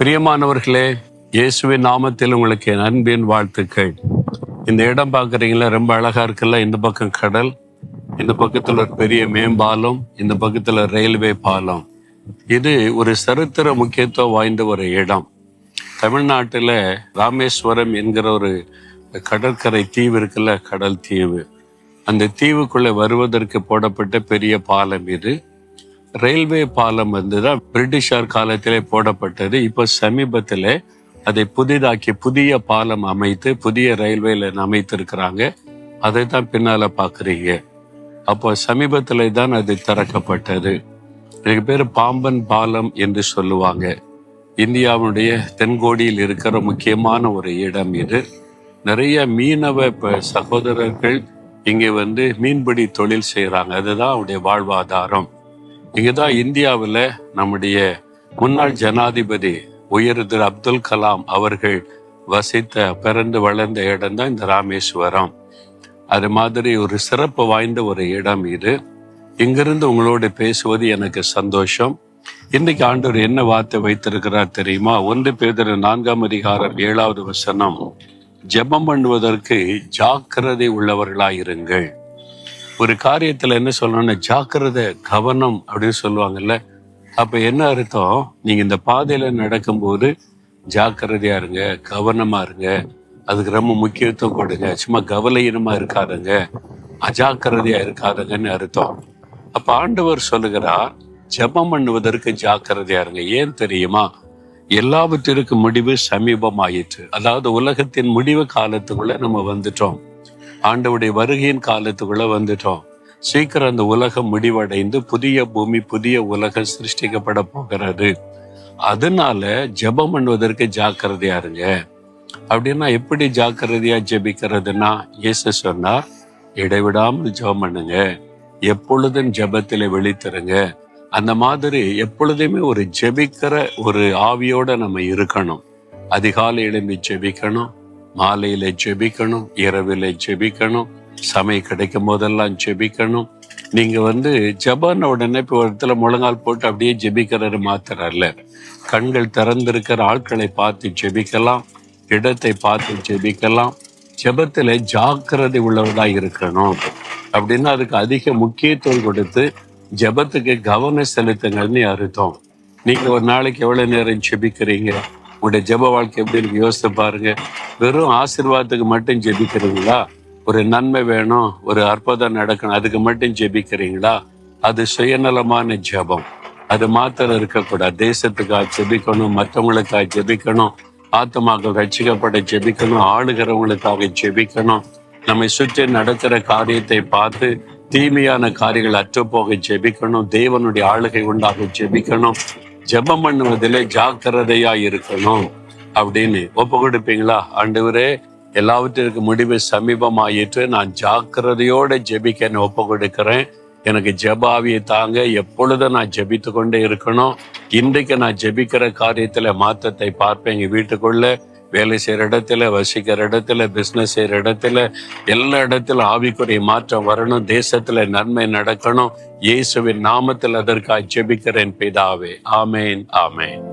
பிரியமானவர்களே, இயேசுவின் நாமத்தில் உங்களுக்கு என் அன்பின் வாழ்த்துக்கள். இந்த இடம் பார்க்குறீங்களா, ரொம்ப அழகா இருக்குல்ல. இந்த பக்கம் கடல், இந்த பக்கத்தில் ஒரு பெரிய மேம்பாலம், இந்த பக்கத்தில் ரயில்வே பாலம். இது ஒரு சரித்திர முக்கியத்துவம் வாய்ந்த ஒரு இடம். தமிழ்நாட்டில் ராமேஸ்வரம் என்கிற ஒரு கடற்கரை தீவு இருக்குல்ல, கடல் தீவு. அந்த தீவுக்குள்ளே வருவதற்கு போடப்பட்ட பெரிய பாலம் இது. ரயில்வே பாலம் தான் பிரிட்டிஷார் காலத்திலே போடப்பட்டது. இப்போ சமீபத்தில் அதை புதிதாக்கி புதிய பாலம் அமைத்து புதிய ரயில்வேல அமைத்திருக்கிறாங்க. அதை தான் பின்னால பார்க்குறீங்க. அப்போ சமீபத்தில் தான் அது திறக்கப்பட்டது. இதுக்கு பேர் பாம்பன் பாலம் என்று சொல்லுவாங்க. இந்தியாவுடைய தென்கோடியில் இருக்கிற முக்கியமான ஒரு இடம் இது. நிறைய மீனவ சகோதரர்கள் இங்கே மீன்பிடி தொழில் செய்கிறாங்க. அதுதான் அவருடைய வாழ்வாதாரம். இங்கதான் இந்தியாவில் நம்முடைய முன்னாள் ஜனாதிபதி உயர் திரு அப்துல் கலாம் அவர்கள் பிறந்து வளர்ந்த இடம் தான் இந்த ராமேஸ்வரம். அது மாதிரி ஒரு சிறப்பு வாய்ந்த ஒரு இடம் இது. இங்கிருந்து உங்களோடு பேசுவது எனக்கு சந்தோஷம். இன்னைக்கு ஆண்டவர் என்ன வார்த்தை வைத்திருக்கிறார் தெரியுமா? 1 பேதுரு 4:7 ஜெபம் பண்ணுவதற்கு ஜாக்கிரதை உள்ளவர்களாயிருங்கள். ஒரு காரியத்துல என்ன சொல்லணும்னா ஜாக்கிரதை, கவனம் அப்படின்னு சொல்லுவாங்கல்ல. அப்ப என்ன அர்த்தம்? நீங்க இந்த பாதையில நடக்கும்போது ஜாக்கிரதையா இருங்க, கவனமா இருங்க, அதுக்கு ரொம்ப முக்கியத்துவம் கொடுங்க. சும்மா கவலையினமா இருக்காதுங்க, அஜாக்கிரதையா இருக்காதுங்கன்னு அர்த்தம். அப்ப ஆண்டவர் சொல்லுகிறார், ஜெபம் பண்ணுவதற்கு ஜாக்கிரதையா இருங்க. ஏன் தெரியுமா? எல்லாவற்றிற்கு முடிவு சமீபமாயிற்று. அதாவது உலகத்தின் முடிவு காலத்துக்குள்ள நம்ம வந்துட்டோம். ஆண்டவருடைய வருகையின் காலத்துக்குள்ள வந்துட்டோம். சீக்கிரம் அந்த உலகம் முடிவடைந்து புதிய பூமி, புதிய உலகம் சிருஷ்டிக்கப்பட போகிறது. அதனால ஜெபம் பண்ணுவதற்கு ஜாக்கிரதையா இருங்க. அப்படின்னா எப்படி ஜாக்கிரதையா ஜெபிக்கிறதுனா, இயேசு சொன்னார், இடைவிடாமல் ஜெபம் பண்ணுங்க, எப்பொழுதும் ஜெபத்திலே விழித்திருங்க. அந்த மாதிரி எப்பொழுதுமே ஒரு ஜெபிக்கிற ஒரு ஆவியோட நம்ம இருக்கணும். அதிகாலை எழும்பி ஜெபிக்கணும், மாலையில ஜெபிக்கணும், இரவில ஜெபிக்கணும், சமயம் கிடைக்கும் போதெல்லாம் ஜெபிக்கணும். நீங்க ஜெபன உடனே இப்போ ஒரு இடத்துல முழங்கால் போட்டு அப்படியே ஜெபிக்கிறது மாத்திரம் இல்ல. கண்கள் திறந்திருக்கிற ஆட்களை பார்த்து ஜெபிக்கலாம், இடத்தை பார்த்து ஜெபிக்கலாம். ஜெபத்துல ஜாக்கிரதை உள்ளவர்களா இருக்கணும். அப்படின்னா அதுக்கு அதிக முக்கியத்துவம் கொடுத்து ஜெபத்துக்கு கவனம் செலுத்துங்கன்னு அர்த்தம். நீங்க ஒரு நாளைக்கு எவ்வளவு நேரம் ஜெபிக்கிறீங்க? உங்களுடைய ஜெப வாழ்க்கை எப்படி யோசித்து பாருங்க. வெறும் ஆசீர்வாதத்துக்கு மட்டும் ஜெபிக்கிறீங்களா? ஒரு நன்மை வேணும், ஒரு அற்புதம் நடக்கணும், அதுக்கு மட்டும் ஜெபிக்கிறீங்களா? அது சுயநலமான ஜெபம். அது மாத்திரம் இருக்கக்கூடாது. தேசத்துக்காக ஜெபிக்கணும், மற்றவங்களுக்காக ஜெபிக்கணும், ஆத்மாக்கள் ரட்சிக்கப்பட ஜெபிக்கணும், ஆளுகிறவங்களுக்காக ஜெபிக்கணும். நம்மை சுற்றி நடக்கிற காரியத்தை பார்த்து தீமையான காரியங்கள் அற்றுப்போக ஜெபிக்கணும், தேவனுடைய ஆளுகை உண்டாக ஜெபிக்கணும். ஜெபம் பண்ணுவதிலே ஜாக்கிரதையா இருக்கணும் அப்படின்னு ஒப்பு கொடுப்பீங்களா? ஆண்டவரே, எல்லாவற்றிற்கு முடிவு சமீபமாயிற்று, நான் ஜாக்கிரதையோட ஜெபிக்க ஒப்பு கொடுக்கிறேன். எனக்கு ஜெபாவியை தாங்க, எப்பொழுதும் நான் ஜெபித்து கொண்டே இருக்கணும். இன்றைக்கு நான் ஜெபிக்கிற காரியத்துல மாற்றத்தை பார்ப்பேன். எங்க வீட்டுக்குள்ள, வேலை செய்யற இடத்துல, வசிக்கிற இடத்துல, பிசினஸ் செய்யற இடத்துல, எல்லா இடத்துல ஆவிக்குரிய மாற்றம் வரணும். தேசத்துல நன்மை நடக்கணும். இயேசுவின் நாமத்தில் அதற்காக ஜெபிக்கிறேன் பிதாவே. ஆமேன், ஆமேன்.